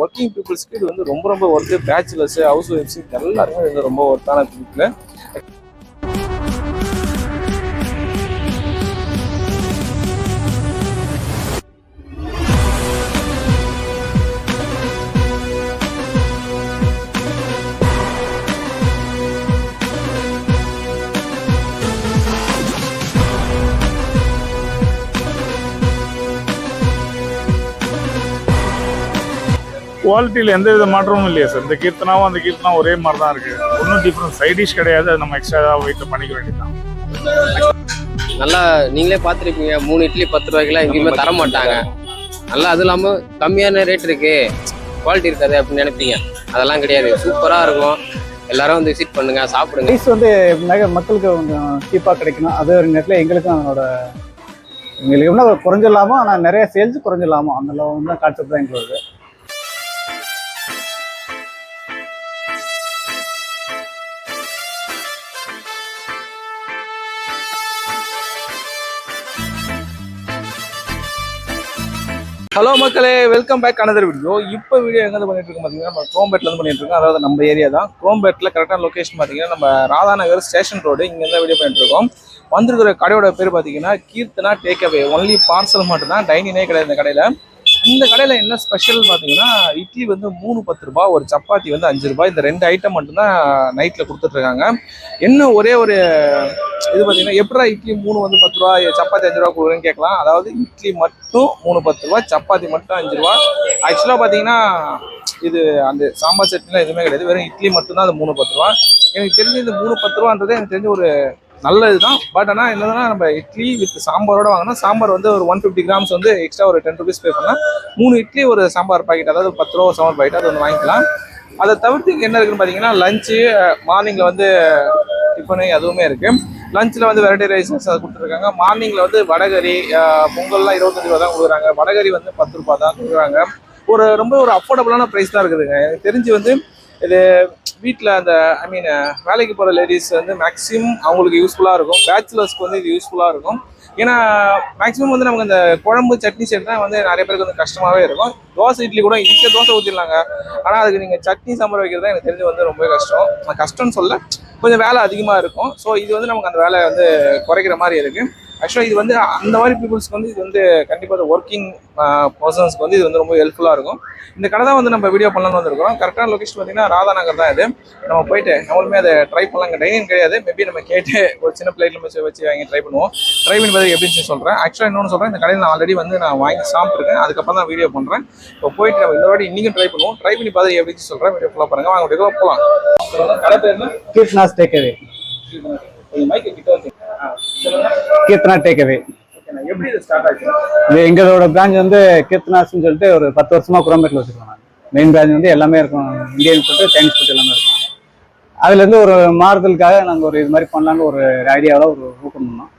Working பீப்புள்ஸ்க்கு இது வந்து ரொம்ப ஒர்த்து. பேச்சுலர்ஸ், ஹவுஸ் ஒய்ஃப்ஸ் எல்லாருமே இது ரொம்ப ஒர்த்தான பீப்புள். குவாலிட்டியில் எந்த வித மாற்றமும் இல்லையா சார்? இந்த கீர்த்தனாவும் அந்த கீர்த்தனா ஒரே மாதிரி தான் இருக்கு. ஒன்றும் டிஃப்ரெண்ட் சைட் டிஷ் கிடையாது. அது நம்ம எக்ஸ்ட்ரா ஏதாவது வீட்டில் பண்ணிக்க வேண்டியதுதான். நல்லா நீங்களே பார்த்துருப்பீங்க, 3 இட்லி 10 ரூபாய்க்குலாம் எங்கேயுமே தர மாட்டாங்க. நல்லா அது இல்லாமல் கம்மியான ரேட் இருக்கு, குவாலிட்டி இருக்காது அப்படின்னு நினைப்பீங்க. அதெல்லாம் கிடையாது, சூப்பராக இருக்கும். எல்லாரும் வந்து விசிட் பண்ணுங்க, சாப்பிடுங்க. ரைஸ் வந்து மக்களுக்கு கொஞ்சம் சீப்பாக கிடைக்கணும். அது ஒரு நேரத்தில் எங்களுக்கும் அதனோட எங்களுக்கு என்ன குறைஞ்சிடலாமோ, ஆனால் நிறைய சேல்ஸ் குறைஞ்சிடலாமோ அந்த அளவு தான் கான்செப்ட் தான் எங்களுக்கு. ஹலோ மக்களே, வெல்கம் பேக் அனதர் வீடியோ. இப்போ வீடியோ எங்கே பண்ணிட்டு இருக்கோம் பார்த்தீங்கன்னா, நம்ம குரோம்பேட்லேருந்து பண்ணிட்டு இருக்கோம். அதாவது நம்ம ஏரியா தான் குரோம்பேட்டில். கரெக்டான லொக்கேஷன் பார்த்தீங்கன்னா நம்ம ராதாநகர் ஸ்டேஷன் ரோடு. இங்கே தான் வீடியோ பண்ணிட்டு இருக்கோம். வந்திருக்கிற கடையோட பேர் பார்த்தீங்கன்னா Keerthana take away. Only parcel மட்டும் தான், டைனிங்கே கிடையாது இந்த கடையில். இந்த கடையில் என்ன ஸ்பெஷல் பார்த்தீங்கன்னா, இட்லி வந்து 3 10 ரூபா, ஒரு சப்பாத்தி வந்து 5 ரூபாய். இந்த 2 ஐட்டம் மட்டும்தான் நைட்டில் கொடுத்துட்ருக்காங்க. என்ன ஒரே ஒரு இது பார்த்தீங்கன்னா, எப்படா இட்லி 3 வந்து 10 ரூபா, சப்பாத்தி 5 ரூபா கொடுக்குறேன்னு கேட்கலாம். அதாவது இட்லி மட்டும் 3 10 ரூபா, சப்பாத்தி மட்டும் 5 ரூபா. ஆக்சுவலாக பார்த்தீங்கன்னா இது அந்த சாம்பார் சட்னிலாம் எதுவுமே கிடையாது, வெறும் இட்லி மட்டும்தான் அது 3 10 ரூபா. எனக்கு தெரிஞ்சு இந்த 3 10 ரூபான்றது எனக்கு தெரிஞ்ச ஒரு நல்லது தான். பட் ஆனால் என்னதுன்னா, நம்ம இட்லி வித் சாம்பாரோட வாங்கினா சாம்பார் வந்து ஒரு 150 கிராம்ஸ் வந்து எக்ஸ்ட்ரா ஒரு 10 ருபீஸ் பே பண்ணால் 3 இட்லி ஒரு சாம்பார் பாக்கெட், அதாவது 10 ரூபா சாம்பார் பாக்கெட், அது ஒன்று வாங்கிக்கலாம். அதை தவிர்த்து என்ன இருக்குன்னு பார்த்தீங்கன்னா, லஞ்சு மார்னிங்கில் வந்து டிஃபனு அதுவுமே இருக்குது. லஞ்சில் வந்து வெரைட்டி ரைஸஸ் அதை கொடுத்துருக்காங்க. மார்னிங்கில் வந்து வடகறி, பொங்கல்லாம் 25 ரூபா தான் கொடுக்குறாங்க. வடகறி வந்து 10 ரூபா தான் கொடுக்குறாங்க. ரொம்ப ஒரு அஃபோர்டபுளான ப்ரைஸ் தான் இருக்குதுங்க. எனக்கு தெரிஞ்சு வந்து இது வீட்டில் அந்த வேலைக்கு போகிற லேடிஸ் வந்து மேக்ஸிமம் அவங்களுக்கு யூஸ்ஃபுல்லாக இருக்கும். பேச்சுலர்ஸ்க்கு வந்து இது யூஸ்ஃபுல்லாக இருக்கும். ஏன்னா மேக்ஸிமம் வந்து நமக்கு இந்த குழம்பு சட்னி செட் தான் வந்து நிறைய பேருக்கு வந்து கஷ்டமாகவே இருக்கும். தோசை இட்லி கூட ஈஸியாக தோசை ஊற்றிடலாங்க. ஆனால் அதுக்கு நீங்கள் சட்னி சாம்பார் வைக்கிறது தான் எனக்கு தெரிஞ்சு வந்து ரொம்ப கஷ்டம். கஷ்டம்னு சொல்ல, கொஞ்சம் வேலை அதிகமாக இருக்கும். ஸோ இது வந்து நமக்கு அந்த வேலை வந்து குறைக்கிற மாதிரி இருக்குது. ஆக்சுவலாக இது வந்து அந்த மாதிரி பீப்புள்ஸ்க்கு வந்து இது வந்து கண்டிப்பாக ஒர்க்கிங் பர்சன்ஸ்க்கு வந்து இது வந்து ரொம்ப ஹெல்ப்ஃபுல்லாக இருக்கும். இந்த கடை தான் வந்து நம்ம வீடியோ பண்ணலாம்னு வந்திருக்கிறோம். கரெக்டான லொக்கேஷன் பார்த்தீங்கன்னா ராதாநகர் தான். இது நம்ம போயிட்டு நம்மளுமே அதை ட்ரை பண்ணலாம். டைனிங் கிடையாது, மேபி நம்ம கேட்டு ஒரு சின்ன பிளேட்டில் வச்சு வாங்கி ட்ரை பண்ணுவோம். ட்ரை பண்ணி பார்த்து எப்படின்னு சொல்கிறேன். ஆக்சுவலாக இன்னொன்று சொல்கிறேன், இந்த கடையில் நான் ஆல்ரெடி வந்து நான் வாங்கி சாப்பிட்ருக்கேன். அதுக்கப்புறம் தான் வீடியோ பண்ணுறேன். இப்போ போயிட்டு நம்ம இந்த வாட்டி இன்றைக்கும் ட்ரை பண்ணுவோம். ட்ரை பண்ணி பார்த்து எப்படின்னு சொல்கிறேன். வீடியோ ஃபுல்லாக பாருங்கள். வாங்க வீடியோ போகலாம். கடை பேர் Keerthana take away. Keerthana take away இது எங்களோட பிரான்ச் வந்து கீர்த்தனாஸ்ன்னு சொல்லிட்டு ஒரு 10 வருஷமா குரோம்பேட்டில் வச்சிருக்கோம். மெயின் பிரான்ச் வந்து எல்லாமே இருக்கும், இந்தியன் ஃபுட்டு, சைனீஸ் ஃபுட் எல்லாமே இருக்கும். அதுலேருந்து ஒரு மாறுதலுக்காக நாங்கள் ஒரு இது மாதிரி பண்ணலான்னு ஒரு ஐடியாவில் ஒரு ஓப்பன் பண்ணோம்.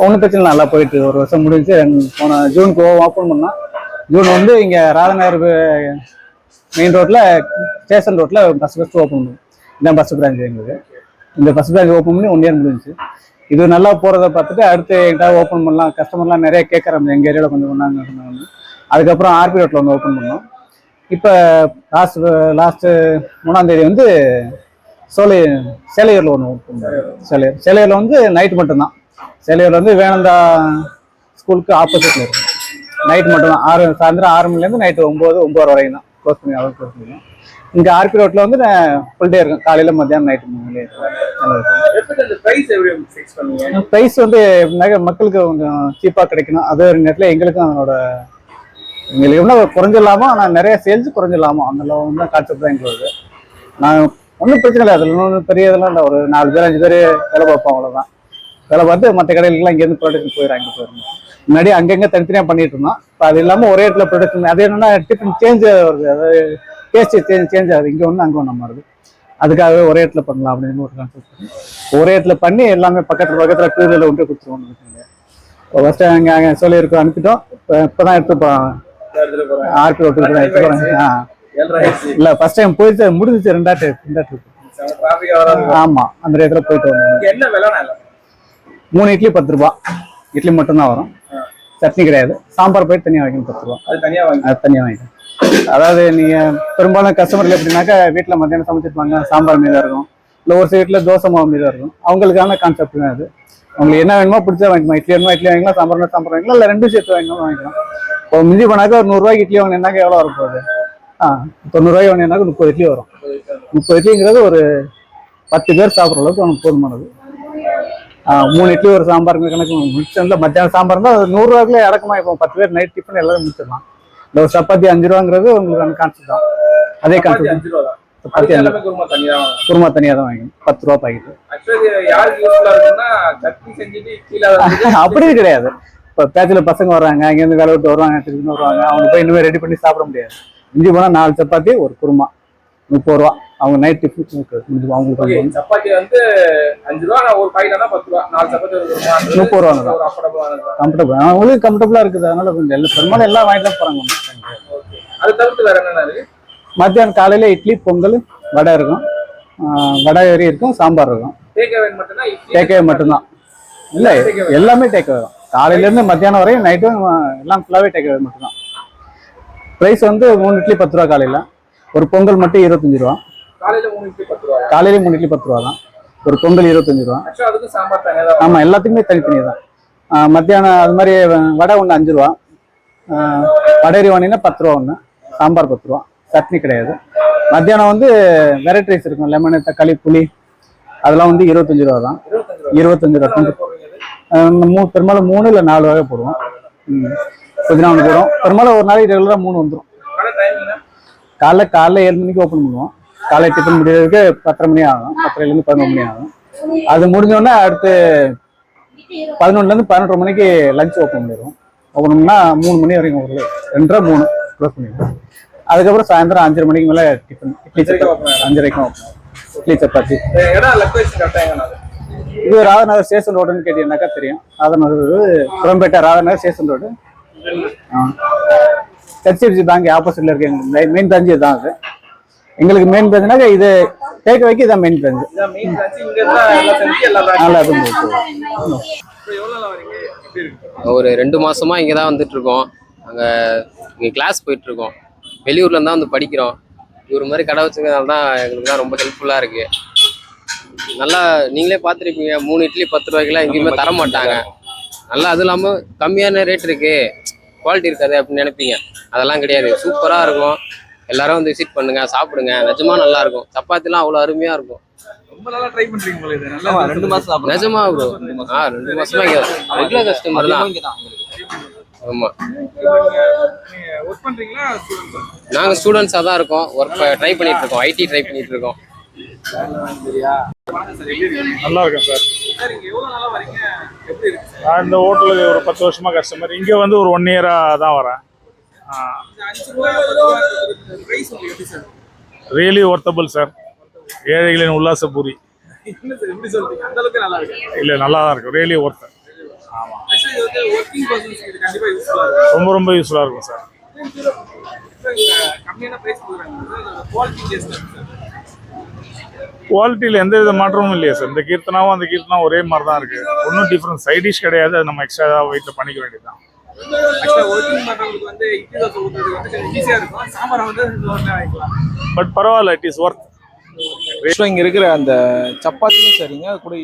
ஒன்றும் பிரச்சனை நல்லா போயிட்டு ஒரு வருஷம் முடிஞ்சு போன ஜூனுக்கு ஓப்பன் பண்ணோம். ஜூன் வந்து இங்கே ராதாநகர் மெயின் ரோட்டில் ஸ்டேஷன் ரோட்டில் ஃபஸ்ட்டு ஓப்பன் பண்ணுவோம். இதான் ஃபஸ்ட்டு பிரான்ச் எங்களுக்கு. இந்த ஃபஸ்ட் பிரான்ச் ஓப்பன் பண்ணி 1 இயர் முடிஞ்சு. இது நல்லா போகிறத பார்த்துட்டு அடுத்து எங்கிட்ட ஓப்பன் பண்ணலாம், கஸ்டமர்லாம் நிறைய கேட்குறாங்க எங்கள் ஏரியாவில் கொஞ்சம் பண்ணாங்க. அதுக்கப்புறம் ஆர்பி ரோட்டில் ஒன்று ஓப்பன் பண்ணோம். இப்போ லாஸ்ட்டு 3ஆம் தேதி வந்து சேலையூரில் ஒன்று ஓப்பன் பண்ணோம். சேலையூரில் வந்து நைட்டு மட்டும்தான். சேலையூரில் வந்து வேணந்தா ஸ்கூலுக்கு ஆப்போசிட்டில் இருக்கும். நைட் மட்டும்தான், சாயந்தரம் 6 மணிலேருந்து நைட்டு 9 வரைக்கும் தான் க்ளோஸ் பண்ணி. இங்கே ஆர்பி ரோட்டில் வந்து ஃபுல் டே இருக்கும், காலையில் மத்தியானம் நைட்டு 3 மணி ப்ரைஸ் வந்து மக்களுக்கு கொஞ்சம் சீப்பாக கிடைக்கணும். அது ஒரு நேரத்தில் எங்களுக்கும் அதனோட எங்களுக்கு என்ன குறைஞ்சிடலாமோ, ஆனால் நிறைய சேல்ஸ் குறைஞ்சிடலாமோ அந்த அளவு தான் கான்செப்ட் தான் எங்களுக்கு. நான் ஒன்றும் பிரச்சனை இல்லை, அதில் ஒன்றும் பெரிய இதெல்லாம் இல்லை. ஒரு 4 பேர் 5 பேர் வேலை பார்ப்போம், அவ்வளோதான். வேலை பார்த்து மற்ற கடைகளுக்குலாம் இங்கேருந்து ப்ரொடக்ஷன் போயிடும். முன்னாடி அங்கங்கே தனித்தனியாக பண்ணிட்டு இருந்தோம். இப்போ அது இல்லாமல் ஒரே இடத்துல ப்ரொடக்ஷன். அது என்னென்னா டிஃபன் சேஞ்ச் வருது, அதாவது டேஸ்ட் சேஞ்ச் ஆகுது. இங்கே ஒன்று அங்கே ஒன்று மாறுது. அதுக்காகவே ஒரே இடத்துல பண்ணலாம் அப்படின்னு ஒரு கான்செப்ட். ஒரே இடத்துல பண்ணி எல்லாமே பக்கத்தில் 2 வீலரில் ஒன்று கொடுத்துருவோம். ஃபஸ்ட்டு அங்கே சொல்லியிருக்கோம், அனுப்பிட்டோம். இப்போ தான் எடுத்துப்போம். ஆர்பி ரோட்டுக்கு இல்லை, ஃபர்ஸ்ட் டைம் போயிட்டு முடிஞ்சிச்சு. 2ஆம் ட்ரிப். ஆமாம், அந்த இடத்துல போயிட்டு வந்தோம். 3 இட்லி 10 ரூபா. இட்லி மட்டும்தான் வரும், சட்னி கிடையாது. சாம்பார் போயிட்டு தனியாக வாங்கிக்கணும் 10 ரூபா. அது தனியாக வாங்கிக்கணும். அதாவது நீங்கள் பெரும்பாலும் கஸ்டமர்கள் எப்படின்னாக்கா வீட்டில் மத்தியானம் சமைச்சிருப்பாங்க, சாம்பார் மீதாக இருக்கும், இல்லை ஒரு சில வீட்டில் தோசை மாவு மீதாக இருக்கும். அவங்களுக்கான கான்செப்ட் தான் அது. உங்களுக்கு என்ன வேணுமோ பிடிச்சா வாங்கிக்கலாம். இட்லி வேணுமா இட்லி வாங்கிக்கலாம், சாம்பார் சாம்பார் வாங்கிக்கலாம், இல்லை ரெண்டும் சேர்த்து வாங்கிக்கலாம். இப்போ மிஞ்சி பண்ணாக்கா ஒரு 100 இட்லி வாங்கினாக்கா எவ்வளோ வரும் போகுது? 90 வாங்கினாக்கா 30 இட்லி வரும். 30 இட்லிங்கிறது ஒரு 10 பேர் சாப்பிட்ற அளவுக்கு நமக்கு போதுமானது. 3 இட்லி ஒரு சாம்பார் கணக்கு முடிச்சதுல மத்தியானம் சாம்பார் இருந்தால் அது 100 இறக்கமா. இப்போ 10 பேர் நைட் டிஃபன் எல்லாரும் முடிச்சிடலாம். இந்த ஒரு சப்பாத்தி 5 ரூபாங்கிறது உங்களுக்கு கான்செப்ட் தான். அதே கான்செப்ட் சப்பாத்தி குருமா தனியாக தான் வாங்கி 10 ரூபா பாக்கெட்டு. அப்படி கிடையாது. இப்போ பேச்சில் பசங்க வர்றாங்க, அங்கேருந்து வேலை விட்டு வருவாங்க, திருப்பி வருவாங்க, அவங்க போய் இன்னுமே ரெடி பண்ணி சாப்பிட முடியாது. இஞ்சி போனால் 4 சப்பாத்தி ஒரு குருமா 30 ரூபா. அவங்க நைட் டிஃபன் அவங்களுக்கு சப்பாத்தி வந்து 5 ரூபா, ஒரு பாக்கெட் 10 ரூபா, 4 சப்பாத்தி 30 ரூபா கம்ஃபர்டபுள். அவங்களுக்கு கம்ஃபர்டபுளா இருக்குது. அதனால கொஞ்சம் பெரும்பாலும் எல்லாம் வாங்கிட்டு தான் போறாங்க. அது தவிர்த்து வேற என்ன இருக்கு? மத்தியானம் காலையில இட்லி, பொங்கல், வடை இருக்கும், வடை கறி இருக்கும், சாம்பார் இருக்கும். டேக்அவே மட்டும்தான். இல்லை, எல்லாமே டேக்அவே தான். காலையில இருந்து மத்தியானம் வரையும் நைட்டும் எல்லாம் ஃபுல்லாவே டேக்அவே மட்டும்தான். ப்ரைஸ் வந்து 3 இட்லி 10 ரூபா காலையில, ஒரு பொங்கல் மட்டும் 25 ரூபா. காலையில 3 இட்லி 10 ரூபா தான், ஒரு பொங்கல் 25 ரூபா. ஆமா, எல்லாத்துக்குமே தனித்தனியா தான். மத்தியானம் அது மாதிரி வடை ஒன்று 5 ரூபா, வடை வாங்கினா 10 ரூபா ஒன்று, சாம்பார் 10 ரூபா, சட்னி கிடையாது. மத்தியானம் வந்து வெரைட்டி ரைஸ் இருக்கும், லெமன், தக்காளி, புளி, அதெல்லாம் வந்து 25 ரூபா தான். 25 ரூபா பெரும்பாலும் 3 இல்லை 4 வகை போடுவோம். புதினா ஒன்று போடுவோம். பெரும்பாலும் ஒரு நாளைக்கு ரெகுலராக 3 வந்துடும். காலைல 7 மணிக்கு ஓப்பன் பண்ணுவோம். காலை டிஃபன் முடியறதுக்கு 10:30 மணி ஆகும். 10:30 11 மணி ஆகும். அது முடிஞ்சோடனே அடுத்து 11 11:30 மணிக்கு லஞ்ச் ஓப்பன் பண்ணிடுவோம். ஓப்பன் பண்ணா 3 மணி வரைக்கும் ஒரு 2:30 3 க்ளோஸ் பண்ணிடுவோம். அதுக்கப்புறம் சாயந்தரம் 5:30 மணிக்கு மேலே டிஃபன், இட்லி சப்பாத்தி 5 வரைக்கும் ஓப்பன். இட்லி சப்பாத்தி. இது ராதநகர் ஸ்டேஷன் ரோடுன்னு கேட்டீங்கன்னாக்கா தெரியும். ராதநகர் குரம்பேட்டை ராதநகர் ஸ்டேஷன் ரோடு. HDFC பேங்க் ஆப்போசிட்ல இருக்கு. எங்களுக்கு மெயின் பிரான்ச் தான் அது. எங்களுக்கு மெயின் பிரான்ச்னாக்கா இது டேக் வைக்க இதான் மெயின் பிரான்ச். நல்லா இருக்கும். ஒரு 2 மாசமா இங்கே தான் வந்துட்டு இருக்கோம். இங்கே கிளாஸ் போயிட்டு இருக்கோம். வெளியூர்ல இருந்தா வந்து படிக்கிறோம். இவர் மாதிரி கடை வச்சுக்கிறதுனால தான் எங்களுக்கு தான் ரொம்ப ஹெல்ப்ஃபுல்லா இருக்கு. நல்லா நீங்களே பார்த்துருப்பீங்க, 3 இட்லி 10 ரூபாய்க்குலாம் எங்கேயுமே தர மாட்டாங்க. நல்லா அதுவும் இல்லாமல் கம்மியான ரேட் இருக்கு, குவாலிட்டி இருக்காது அப்படின்னு நினைப்பீங்க. அதெல்லாம் கிடையாது, சூப்பராக இருக்கும். எல்லாரும் வந்து விசிட் பண்ணுங்க, சாப்பிடுங்க. நிஜமா நல்லா இருக்கும். சப்பாத்திலாம் அவ்வளோ அருமையா இருக்கும். ரொம்ப நல்லா ட்ரை பண்றீங்க போல. இது நல்லா 2 மாசம் நிஜமா ப்ரோ. 2 மாசமா இங்க ரெகுலர் கஸ்டமர் தான். ஆமா, ஒர்க் பண்றீங்களா? நாங்க ஸ்டூடெண்ட்ஸா தான் இருக்கோம். ஒர்க் ட்ரை பண்ணிட்டு இருக்கோம். ஐடி ட்ரை பண்ணிட்டு இருக்கோம். நல்லா இருக்கும் சார். எப்படி இருக்கு? நான் இந்த ஹோட்டலுக்கு ஒரு 10 வருஷமா கஸ்டமர். இங்கே வந்து ஒரு 1 இயரா தான் வரேன். Really worthable sir. ஏழைகளின் உல்லாச பூரி. இல்லை, நல்லா தான் இருக்கும். Really worth. ரொம்ப ரொம்ப யூஸ்ஃபுல்லாக இருக்கும் சார். குவாலிட்டியில் எந்த வித மாற்றமும் இல்லையா சார். இந்த கீர்த்தனாவும் அந்த கீர்த்தனா ஒரே மாதிரி தான் இருக்கு. ஒன்றும் டிஃப்ரெண்ட் சைட் டிஷ் கிடையாது. அது நம்ம எக்ஸ்ட்ரா வீட்டில் பண்ணிக்க வேண்டியதுதான். பட் பரவாயில்ல, இட் இஸ் ஒர்த். இங்கே இருக்கிற அந்த சப்பாத்தியும் சரிங்க, அது கூட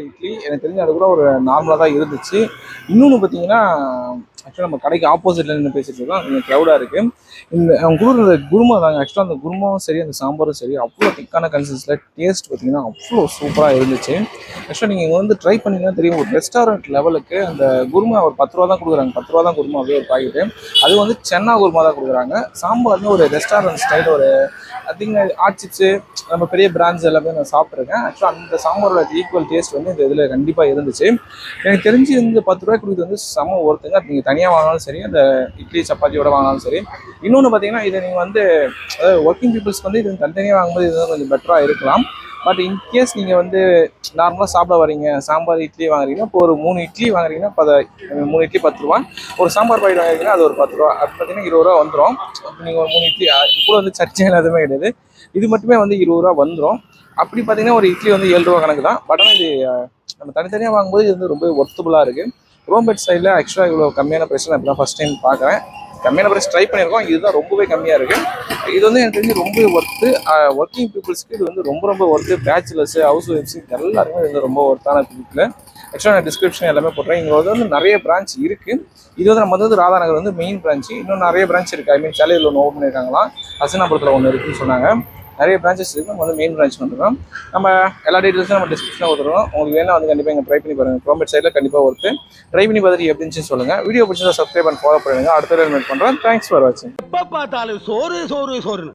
இட்லி எனக்கு தெரிஞ்சு அது கூட ஒரு நார்மலாக தான் இருந்துச்சு. இன்னொன்று பார்த்தீங்கன்னா, ஆக்சுவலாக நம்ம கடைக்கு ஆப்போசிட்ல நின்று பேசிட்டு இருக்கோம். கொஞ்சம் க்ரௌடாக இருக்கு. இந்த அவங்க கொடுக்குற குருமா தாங்க. ஆக்சுவலாக அந்த குருமாவும் சரி, அந்த சாம்பாரும் சரி, அவ்வளோ திக்கான கன்சிஸ்டன்ஸில் டேஸ்ட் பார்த்தீங்கன்னா அவ்வளோ சூப்பராக இருந்துச்சு. ஆக்சுவலாக நீங்கள் இங்கே வந்து ட்ரை பண்ணிங்கன்னா தெரியும், ஒரு ரெஸ்டாரண்ட் லெவலுக்கு அந்த குருமா ஒரு 10 ரூபா தான் கொடுக்குறாங்க. 10 ரூபா தான் குருமா, அப்படியே ஒரு பாக்கெட்டு. அது வந்து சென்னா குருமா தான் கொடுக்குறாங்க. சாம்பார்னு ஒரு ரெஸ்டாரண்ட் ஸ்டைல் ஒரு அதிக ஆச்சிச்சு நம்ம பெரிய பிரான்ச் எல்லாமே நான் சாப்பிட்ருக்கேன். ஆக்சுவலாக அந்த சாம்பாரோட ஈக்குவல் டேஸ்ட் வந்து இந்த இதில் கண்டிப்பாக இருந்துச்சு. எனக்கு தெரிஞ்சு இந்த 10 ரூபாய் கொடுக்குறது வந்து செம ஒருத்தங்க. நீங்கள் தனியாக வாங்கினாலும் சரி, அந்த இட்லி சப்பாத்தியோட வாங்கினாலும் சரி. இன்னொன்று பார்த்தீங்கன்னா, இதை நீங்கள் வந்து அதாவது ஒர்க்கிங் பீப்புள்ஸ்க்கு வந்து இது தனித்தனியாக வாங்கும்போது இது கொஞ்சம் பெட்டராக இருக்கலாம். பட் இன்கேஸ் நீங்கள் வந்து நார்மலாக சாப்பிட வரீங்க, சாம்பார் இட்லி வாங்குறீங்கன்னா, இப்போ ஒரு 3 இட்லி வாங்குறீங்கன்னா 3 இட்லி 10 ரூபா, ஒரு சாம்பார் பாக்கெட் வாங்குறீங்கன்னா அது ஒரு 10 ரூபா, அது பார்த்தீங்கன்னா 20 ரூபா வந்துடும். நீங்கள் ஒரு 3 இட்லி கூட வந்து சர்ச்சைகள் எதுவுமே கிடையாது, இது மட்டுமே வந்து 20 ரூபா வந்துடும். அப்படி பார்த்தீங்கன்னா ஒரு இட்லி வந்து 7 ரூபா கணக்கு தான். பட் ஆனால் இது நம்ம தனித்தனியாக வாங்கும்போது இது வந்து ரொம்ப ஒர்த்தபுளாக இருக்குது. குரோம்பேட் சைடில் ஆக்சுவலாக இவ்வளோ கம்மியான ப்ரைஸ் நான் இப்போ தான் ஃபஸ்ட் டைம் பார்க்குறேன். கம்மியான ப்ரைஸ் ட்ரை பண்ணியிருக்கோம். இதுதான் ரொம்பவே கம்மியாக இருக்குது. இது வந்து எனக்கு தெரிஞ்சு ரொம்ப ஒர்த்து. ஒர்க்கிங் பீப்புள்ஸ்க்கு இது வந்து ரொம்ப ஒர்த்து. பேச்சுலர்ஸ், ஹவுஸ் ஒய்ஃப்ஸ் எல்லாருமே இது வந்து ரொம்ப ஒர்த்தான பீப்புள். ஆக்சுவலாக நான் டிஸ்கிரிப்ஷன் எல்லாமே போடுறேன். இங்கே வந்து நிறைய பிரான்ச் இருக்குது. இது வந்து நம்ம வந்து ராதாநகர் வந்து மெயின் பிரான்ச்சு. இன்னும் நிறைய பிரான்ச் இருக்குது. ஐ மீன் சேலையில் ஒன்று ஓப்பன் பண்ணியிருக்காங்களாம். ஹசனாபுரத்தில் ஒன்று இருக்குன்னு சொன்னாங்க. நிறைய பிரான்ச்சஸ் இருக்குது. நம்ம வந்து மெயின் பிரான்ச் வந்துடும். நம்ம எல்லா டீட்டெயில்ஸும் நம்ம டிஸ்கிரிப்ஷனில் கொடுத்துருவோம். உங்களுக்கு வேணா வந்து கண்டிப்பாக இங்கே ட்ரை பண்ணி பாருங்கள். குரோம்பேட் சைடில் கண்டிப்பாக ஒர்த்து. ட்ரை பண்ணி பார்த்துட்டு எப்படின்னு சொல்லுங்கள். வீடியோ பிடிச்சா சப்ஸ்கிரைப் பண்ணி ஃபாலோ பண்ணுங்கள். அடுத்த வீடியோ மீட் பண்ணுறேன். தேங்க்ஸ் ஃபார் வாட்சிங். எப்ப பார்த்தாலும் சோறு சோறு சோறு.